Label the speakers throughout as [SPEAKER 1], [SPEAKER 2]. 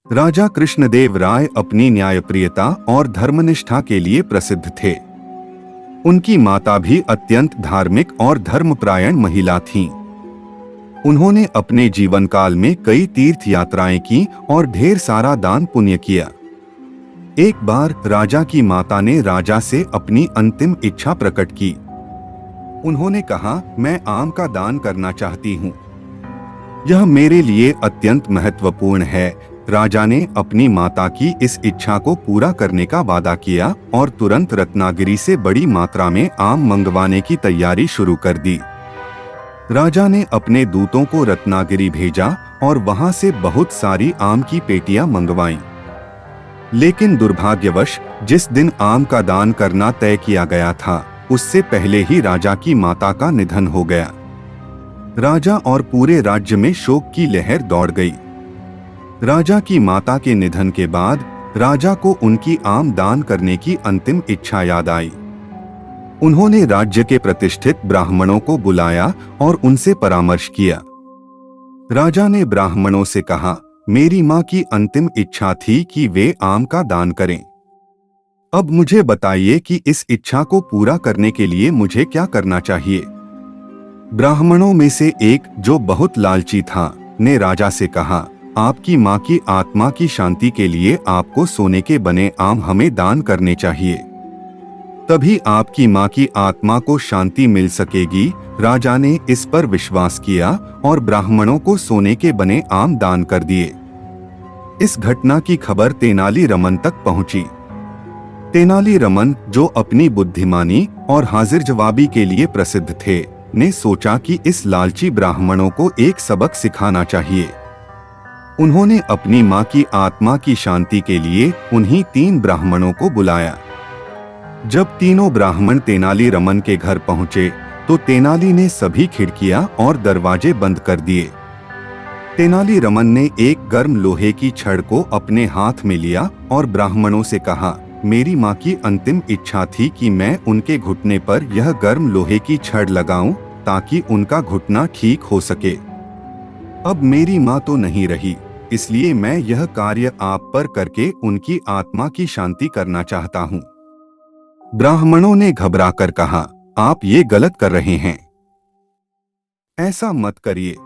[SPEAKER 1] राजा कृष्णदेव राय अपनी न्यायप्रियता और धर्मनिष्ठा के लिए प्रसिद्ध थे। उनकी माता भी अत्यंत धार्मिक और धर्मपरायण महिला थीं। उन्होंने अपने जीवन काल में कई तीर्थ यात्राएं की और ढेर सारा दान पुण्य किया। एक बार राजा की माता ने राजा से अपनी अंतिम इच्छा प्रकट की। उन्होंने कहा, मैं आम का दान करना चाहती हूँ। यह मेरे लिए अत्यंत महत्वपूर्ण है। राजा ने अपनी माता की इस इच्छा को पूरा करने का वादा किया और तुरंत रत्नागिरी से बड़ी मात्रा में आम मंगवाने की तैयारी शुरू कर दी। राजा ने अपने दूतों को रत्नागिरी भेजा और वहां से बहुत सारी आम की पेटियां मंगवाईं। लेकिन दुर्भाग्यवश जिस दिन आम का दान करना तय किया गया था, उससे पहले ही राजा की माता का निधन हो गया। राजा और पूरे राज्य में शोक की लहर दौड़ गई। राजा की माता के निधन के बाद राजा को उनकी आम दान करने की अंतिम इच्छा याद आई। उन्होंने राज्य के प्रतिष्ठित ब्राह्मणों को बुलाया और उनसे परामर्श किया। राजा ने ब्राह्मणों से कहा, मेरी मां की अंतिम इच्छा थी कि वे आम का दान करें। अब मुझे बताइए कि इस इच्छा को पूरा करने के लिए मुझे क्या करना चाहिए। ब्राह्मणों में से एक, जो बहुत लालची था, ने राजा से कहा, आपकी मां की आत्मा की शांति के लिए आपको सोने के बने आम हमें दान करने चाहिए। तभी आपकी मां की आत्मा को शांति मिल सकेगी। राजा ने इस पर विश्वास किया और ब्राह्मणों को सोने के बने आम दान कर दिए। इस घटना की खबर तेनाली रमन तक पहुंची। तेनाली रमन, जो अपनी बुद्धिमानी और हाजिर जवाबी के लिए प्रसिद्ध थे, ने सोचा कि इस लालची ब्राह्मणों को एक सबक सिखाना चाहिए। उन्होंने अपनी मां की आत्मा की शांति के लिए उन्हीं 3 ब्राह्मणों को बुलाया। जब तीनों ब्राह्मण तेनाली रमन के घर पहुंचे तो तेनाली ने सभी खिड़कियां और दरवाजे बंद कर दिए। तेनाली रमन ने एक गर्म लोहे की छड़ को अपने हाथ में लिया और ब्राह्मणों से कहा, मेरी मां की अंतिम इच्छा थी कि मैं उनके घुटने पर यह गर्म लोहे की छड़ लगाऊं ताकि उनका घुटना ठीक हो सके। अब मेरी मां तो नहीं रही, इसलिए मैं यह कार्य आप पर करके उनकी आत्मा की शांति करना चाहता हूं। ब्राह्मणों ने घबराकर कहा, आप ये गलत कर रहे हैं, ऐसा मत करिए।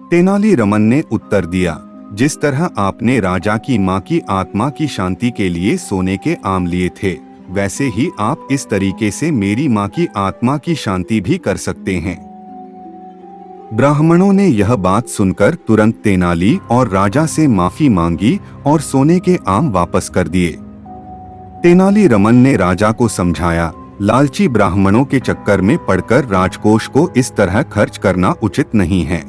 [SPEAKER 1] तेनाली रमन ने उत्तर दिया, जिस तरह आपने राजा की मां की आत्मा की शांति के लिए सोने के आम लिए थे, वैसे ही आप इस तरीके से मेरी मां की आत्मा की शांति भी कर सकते हैं। ब्राह्मणों ने यह बात सुनकर तुरंत तेनाली और राजा से माफी मांगी और सोने के आम वापस कर दिए। तेनाली रमन ने राजा को समझाया, लालची ब्राह्मणों के चक्कर में पड़कर राजकोष को इस तरह खर्च करना उचित नहीं है।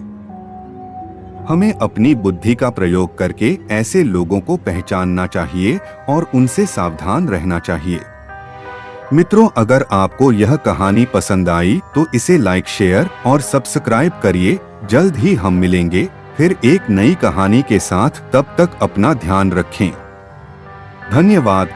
[SPEAKER 1] हमें अपनी बुद्धि का प्रयोग करके ऐसे लोगों को पहचानना चाहिए और उनसे सावधान रहना चाहिए। मित्रों, अगर आपको यह कहानी पसंद आई तो इसे लाइक, शेयर और सब्सक्राइब करिए। जल्द ही हम मिलेंगे फिर एक नई कहानी के साथ। तब तक अपना ध्यान रखें। धन्यवाद।